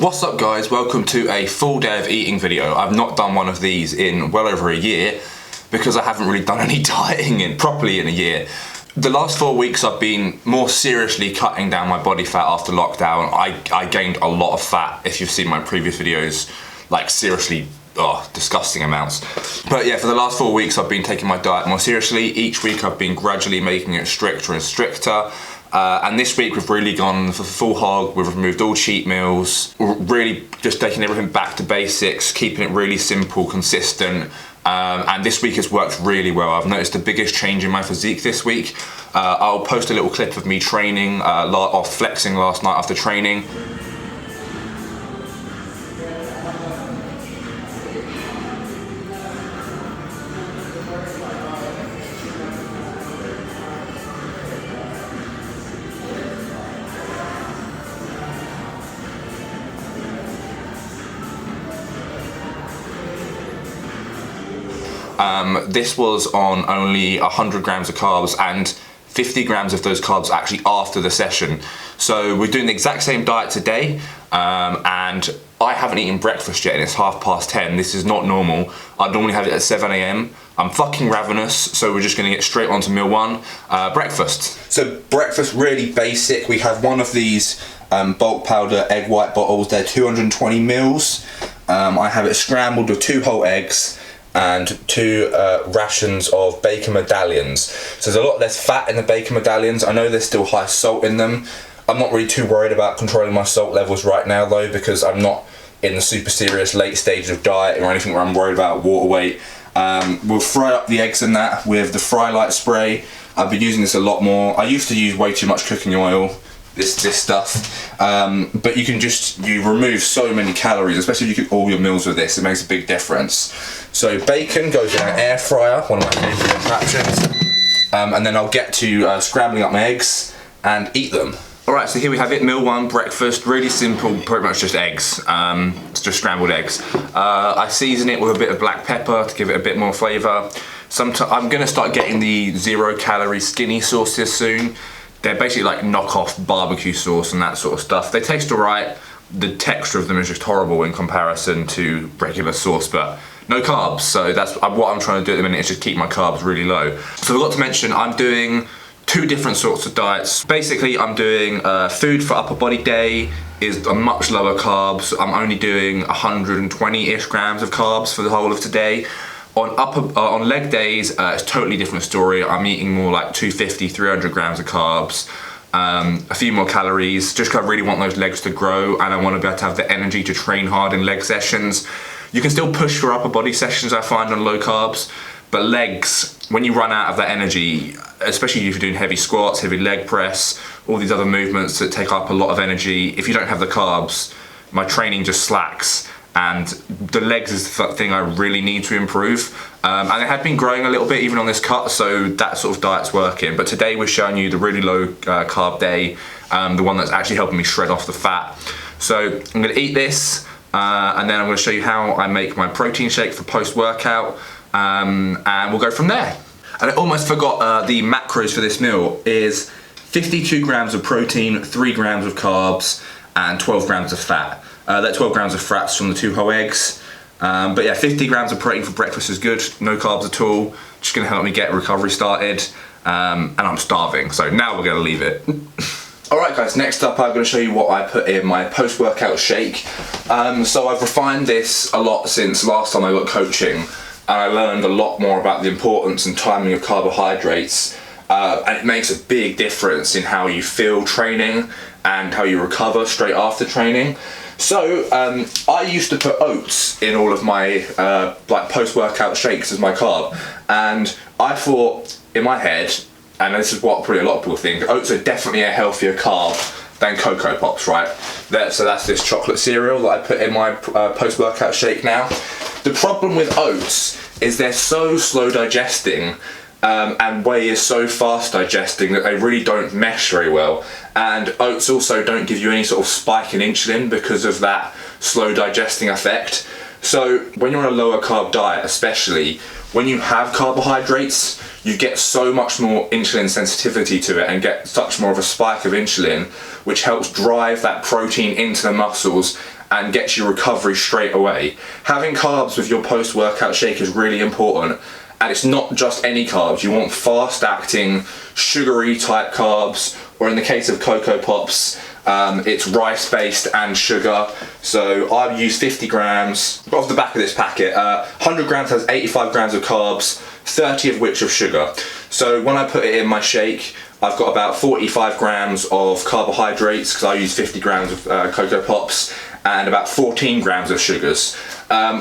What's up guys, welcome to a full day of eating video. I've not done one of these in well over a year because I haven't really done any dieting properly in a year. The last 4 weeks I've been more seriously cutting down my body fat after lockdown. I gained a lot of fat, if you've seen my previous videos, like seriously, disgusting amounts. But yeah, for the last 4 weeks I've been taking my diet more seriously. Each week I've been gradually making it stricter and stricter. And this week we've really gone for the full hog. We've removed all cheat meals. We're really just taking everything back to basics, keeping it really simple, consistent. And this week has worked really well. I've noticed the biggest change in my physique this week. I'll post a little clip of me training, or flexing last night after training. This was on only 100 grams of carbs and 50 grams of those carbs actually after the session. So we're doing the exact same diet today, and I haven't eaten breakfast yet and it's 10:30. This is not normal. I'd normally have it at 7 AM. I'm fucking ravenous, so we're just gonna get straight on to meal one, breakfast. So breakfast, really basic. We have one of these bulk powder egg white bottles. They're 220 mils. I have it scrambled with 2 whole eggs and 2 rations of bacon medallions. So there's a lot less fat in the bacon medallions. I know there's still high salt in them. I'm not really too worried about controlling my salt levels right now though, because I'm not in the super serious late stage of dieting or anything where I'm worried about water weight. We'll fry up the eggs in that with the Fry Light spray. I've been using this a lot more. I used to use way too much cooking oil, this stuff, but you remove so many calories, especially if you cook all your meals with this. It makes a big difference. So bacon goes in an air fryer, one of my favourite attractions, and then I'll get to scrambling up my eggs and eat them. Alright, so here we have it, meal one, breakfast, really simple, pretty much just eggs, it's just scrambled eggs. I season it with a bit of black pepper to give it a bit more flavour. I'm going to start getting the 0-calorie skinny sauces soon. They're basically like knockoff barbecue sauce and that sort of stuff. They taste alright. The texture of them is just horrible in comparison to regular sauce, but no carbs. So that's what I'm trying to do at the minute, is just keep my carbs really low. So I forgot to mention, I'm doing 2 different sorts of diets. Basically, I'm doing food for upper body day is a much lower carbs. I'm only doing 120-ish grams of carbs for the whole of today. On leg days, it's a totally different story. I'm eating more like 250, 300 grams of carbs, a few more calories, just because I really want those legs to grow and I want to be able to have the energy to train hard in leg sessions. You can still push for upper body sessions, I find, on low carbs, but legs, when you run out of that energy, especially if you're doing heavy squats, heavy leg press, all these other movements that take up a lot of energy, if you don't have the carbs, my training just slacks. And the legs is the thing I really need to improve, and it had been growing a little bit even on this cut, so that sort of diet's working. But today we're showing you the really low carb day, the one that's actually helping me shred off the fat. So I'm going to eat this, and then I'm going to show you how I make my protein shake for post-workout, and we'll go from there. And I almost forgot the macros for this meal is 52 grams of protein, 3 grams of carbs, and 12 grams of fat. That 12 grams of fats from the 2 whole eggs. But yeah, 50 grams of protein for breakfast is good, no carbs at all. Just gonna help me get recovery started. And I'm starving, so now we're gonna leave it. Alright guys, next up I'm gonna show you what I put in my post-workout shake. So I've refined this a lot since last time I got coaching, and I learned a lot more about the importance and timing of carbohydrates. And it makes a big difference in how you feel training and how you recover straight after training. So I used to put oats in all of my like post-workout shakes as my carb, and I thought in my head, and this is what probably a lot of people think, oats are definitely a healthier carb than Cocoa Pops, right? So that's this chocolate cereal that I put in my post-workout shake now. The problem with oats is they're so slow digesting, and whey is so fast digesting that they really don't mesh very well. And oats also don't give you any sort of spike in insulin because of that slow digesting effect. So when you're on a lower carb diet, especially, when you have carbohydrates, you get so much more insulin sensitivity to it and get such more of a spike of insulin, which helps drive that protein into the muscles and gets you recovery straight away. Having carbs with your post-workout shake is really important. And it's not just any carbs. You want fast-acting, sugary type carbs, or in the case of Cocoa Pops, it's rice-based and sugar. So I've used 50 grams, off the back of this packet. 100 grams has 85 grams of carbs, 30 of which of sugar. So when I put it in my shake, I've got about 45 grams of carbohydrates, because I use 50 grams of Cocoa Pops, and about 14 grams of sugars.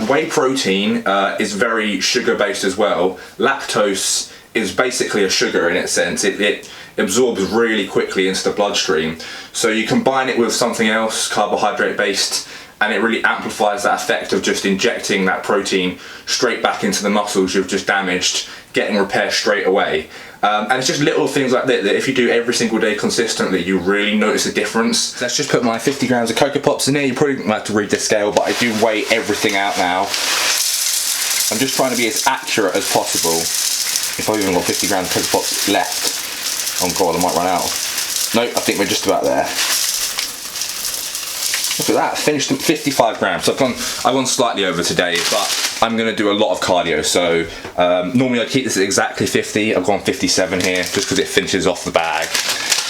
Whey protein is very sugar based as well. Lactose is basically a sugar in its sense. It absorbs really quickly into the bloodstream. So you combine it with something else carbohydrate based, and it really amplifies that effect of just injecting that protein straight back into the muscles you've just damaged, getting repair straight away. And it's just little things like that if you do every single day consistently, you really notice a difference. Let's just put my 50 grams of Cocoa Pops in here. You probably don't have to read the scale, but I do weigh everything out now. I'm just trying to be as accurate as possible. If I've even got 50 grams of Cocoa Pops left, oh god, I might run out. Nope, I think we're just about there. Look at that, finished at 55 grams. So I've gone slightly over today, but I'm gonna do a lot of cardio. So normally I keep this at exactly 50. I've gone 57 here, just because it finishes off the bag.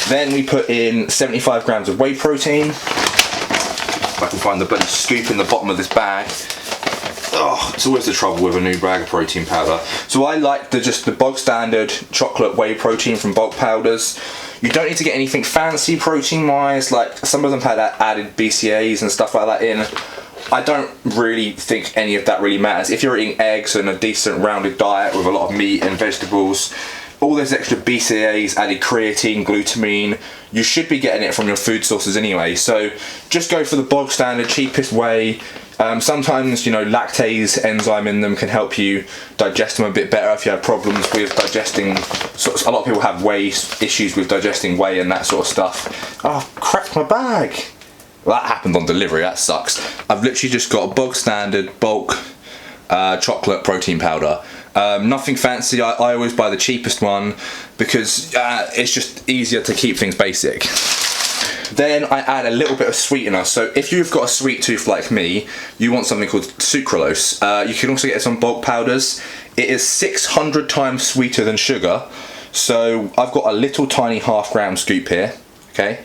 Then we put in 75 grams of whey protein. If I can find the bloody scoop in the bottom of this bag. Oh, it's always the trouble with a new bag of protein powder. So I like just the bog standard chocolate whey protein from bulk powders. You don't need to get anything fancy protein wise, like some of them had added BCAAs and stuff like that in. I don't really think any of that really matters. If you're eating eggs and a decent rounded diet with a lot of meat and vegetables, all those extra BCAAs, added creatine, glutamine, you should be getting it from your food sources anyway. So just go for the bog standard, cheapest way. Sometimes, you know, lactase enzyme in them can help you digest them a bit better if you have problems with digesting. A lot of people have issues with digesting whey and that sort of stuff. Oh, cracked my bag. Well, that happened on delivery, that sucks. I've literally just got a bog standard bulk chocolate protein powder. Nothing fancy. I always buy the cheapest one because it's just easier to keep things basic. Then I add a little bit of sweetener. So if you've got a sweet tooth like me, you want something called sucralose. You can also get some bulk powders. It is 600 times sweeter than sugar. So I've got a little tiny ½ gram scoop here, okay?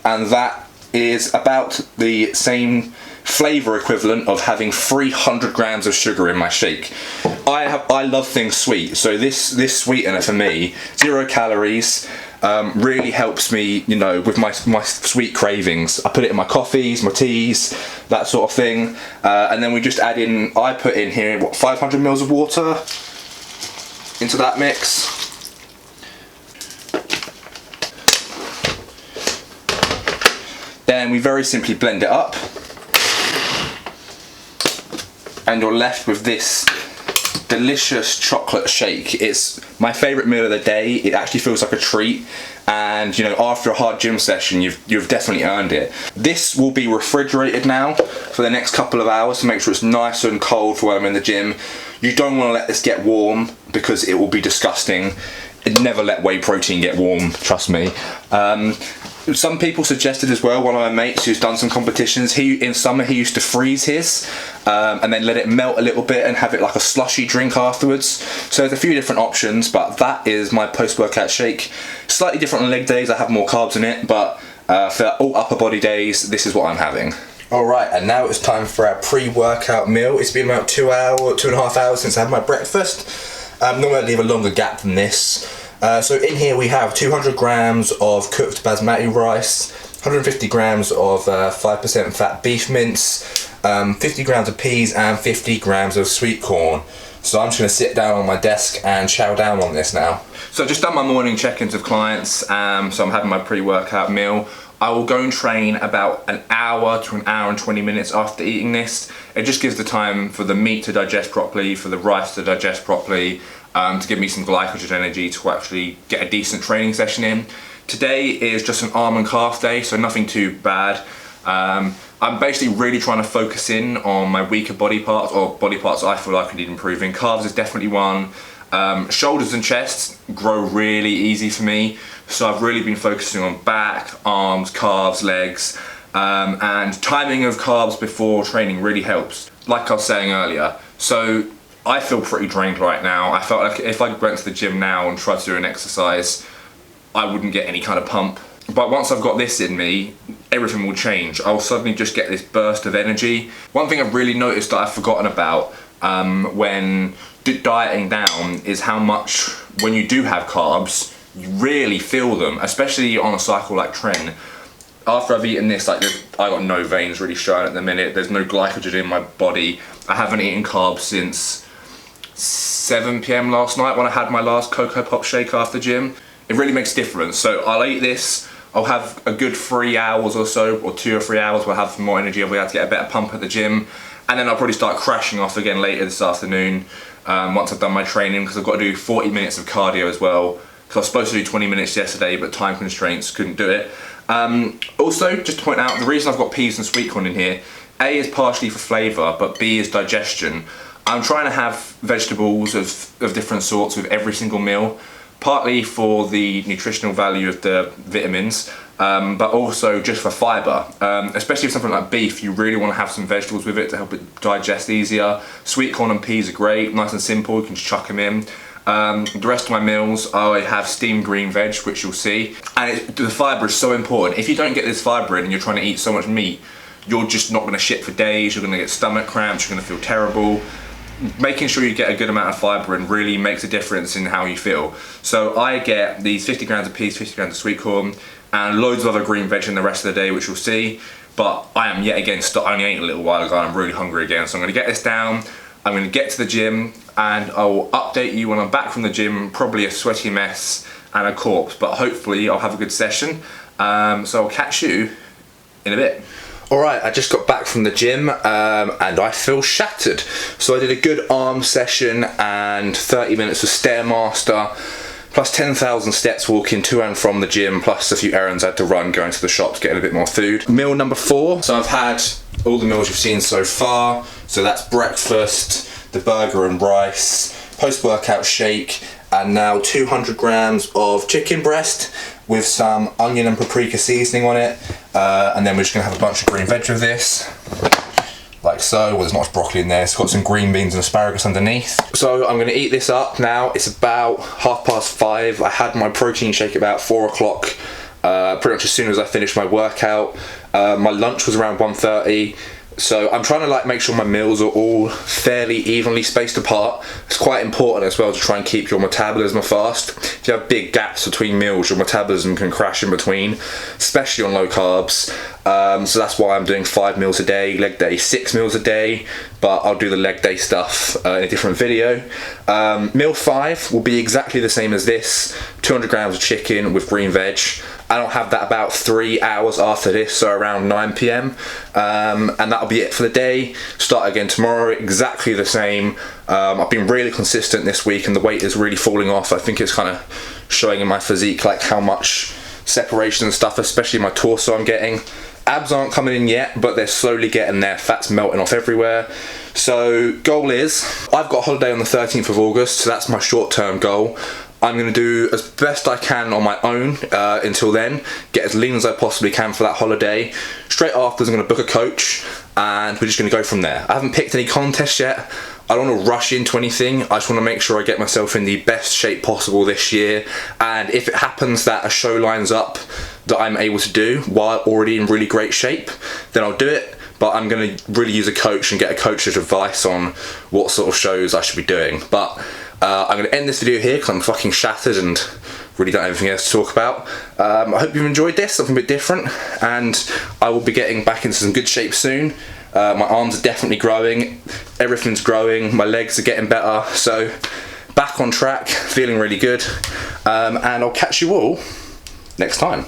And that is about the same flavour equivalent of having 300 grams of sugar in my shake. I love things sweet, so this sweetener for me, 0 calories, really helps me, you know, with my sweet cravings. I put it in my coffees, my teas, that sort of thing, and then we just add in, I put in here, what, 500 mils of water into that mix. Then we very simply blend it up, and you're left with this delicious chocolate shake. It's my favourite meal of the day. It actually feels like a treat, and you know, after a hard gym session, you've definitely earned it. This will be refrigerated now for the next couple of hours to make sure it's nice and cold for when I'm in the gym. You don't want to let this get warm because it will be disgusting. Never let whey protein get warm, trust me. Some people suggested as well, one of my mates who's done some competitions, in summer he used to freeze his and then let it melt a little bit and have it like a slushy drink afterwards. So there's a few different options, but that is my post-workout shake. Slightly different on leg days, I have more carbs in it, but for all upper body days, this is what I'm having. Alright, and now it's time for our pre-workout meal. It's been about 2.5 hours since I had my breakfast. Normally I leave a longer gap than this. So in here we have 200 grams of cooked basmati rice, 150 grams of 5% fat beef mince, 50 grams of peas and 50 grams of sweet corn. So I'm just going to sit down on my desk and chow down on this now. So I've just done my morning check-ins with clients, so I'm having my pre-workout meal. I will go and train about an hour to an hour and 20 minutes after eating this. It just gives the time for the meat to digest properly, for the rice to digest properly, to give me some glycogen energy to actually get a decent training session in. Today is just an arm and calf day, so nothing too bad. I'm basically really trying to focus in on my weaker body parts, or body parts I feel like I need improving. Calves is definitely one. Shoulders and chests grow really easy for me, so I've really been focusing on back, arms, calves, legs. And timing of carbs before training really helps. Like I was saying earlier, so I feel pretty drained right now. I felt like if I went to the gym now and tried to do an exercise, I wouldn't get any kind of pump. But once I've got this in me, everything will change. I'll suddenly just get this burst of energy. One thing I've really noticed that I've forgotten about when dieting down is how much, when you do have carbs, you really feel them, especially on a cycle like Tren. After I've eaten this, like I got no veins really showing at the minute. There's no glycogen in my body. I haven't eaten carbs since 7 p.m. last night when I had my last Cocoa Pop shake after gym. It really makes a difference. So I'll eat this. I'll have a good 3 hours or so, or 2 or 3 hours where I'll have more energy. I'll be able to get a better pump at the gym. And then I'll probably start crashing off again later this afternoon once I've done my training, because I've got to do 40 minutes of cardio as well. Because I was supposed to do 20 minutes yesterday, but time constraints couldn't do it. Also, just to point out, the reason I've got peas and sweet corn in here, A is partially for flavour, but B is digestion. I'm trying to have vegetables of different sorts with every single meal, partly for the nutritional value of the vitamins, but also just for fibre. Especially with something like beef, you really want to have some vegetables with it to help it digest easier. Sweet corn and peas are great, nice and simple, you can just chuck them in. The rest of my meals, I have steamed green veg, which you'll see. And the fibre is so important. If you don't get this fibre in and you're trying to eat so much meat, you're just not going to shit for days, you're going to get stomach cramps, you're going to feel terrible. Making sure you get a good amount of fibre in really makes a difference in how you feel. So I get these 50 grams of peas, 50 grams of sweet corn, and loads of other green veg in the rest of the day, which you'll see. But I am yet again, I only ate a little while ago and I'm really hungry again. So I'm going to get this down, I'm going to get to the gym, and I'll update you when I'm back from the gym, probably a sweaty mess and a corpse, but hopefully I'll have a good session. So I'll catch you in a bit. Alright, I just got back from the gym and I feel shattered. So I did a good arm session and 30 minutes of Stairmaster, plus 10,000 steps walking to and from the gym, plus a few errands I had to run, going to the shops, getting a bit more food. Meal number 4. So I've had all the meals you've seen so far. So that's breakfast, the burger and rice, post-workout shake, and now 200 grams of chicken breast with some onion and paprika seasoning on it. And then we're just gonna have a bunch of green veg with this, like so. Well, there's not much broccoli in there. It's got some green beans and asparagus underneath. So I'm gonna eat this up now. It's about 5:30. I had my protein shake about 4 o'clock, pretty much as soon as I finished my workout. My lunch was around 1:30. So I'm trying to like make sure my meals are all fairly evenly spaced apart. It's quite important as well to try and keep your metabolism fast. If you have big gaps between meals, your metabolism can crash in between, especially on low carbs. So that's why I'm doing 5 meals a day, leg day 6 meals a day, but I'll do the leg day stuff in a different video. Meal 5 will be exactly the same as this, 200 grams of chicken with green veg. And I'll have that about 3 hours after this, so around 9 p.m. And that'll be it for the day. Start again tomorrow, exactly the same. I've been really consistent this week and the weight is really falling off. I think it's kind of showing in my physique like how much separation and stuff, especially my torso, I'm getting. Abs aren't coming in yet, but they're slowly getting there. Fat's melting off everywhere. So goal is, I've got a holiday on the 13th of August, so that's my short-term goal. I'm going to do as best I can on my own until then, get as lean as I possibly can for that holiday. Straight afterwards I'm going to book a coach and we're just going to go from there. I haven't picked any contests yet. I don't want to rush into anything. I just want to make sure I get myself in the best shape possible this year, and if it happens that a show lines up that I'm able to do while already in really great shape, then I'll do it. But I'm going to really use a coach and get a coach's advice on what sort of shows I should be doing. But I'm going to end this video here because I'm fucking shattered and really don't have anything else to talk about. I hope you've enjoyed this, something a bit different, and I will be getting back into some good shape soon. My arms are definitely growing, everything's growing, my legs are getting better, so back on track, feeling really good, and I'll catch you all next time.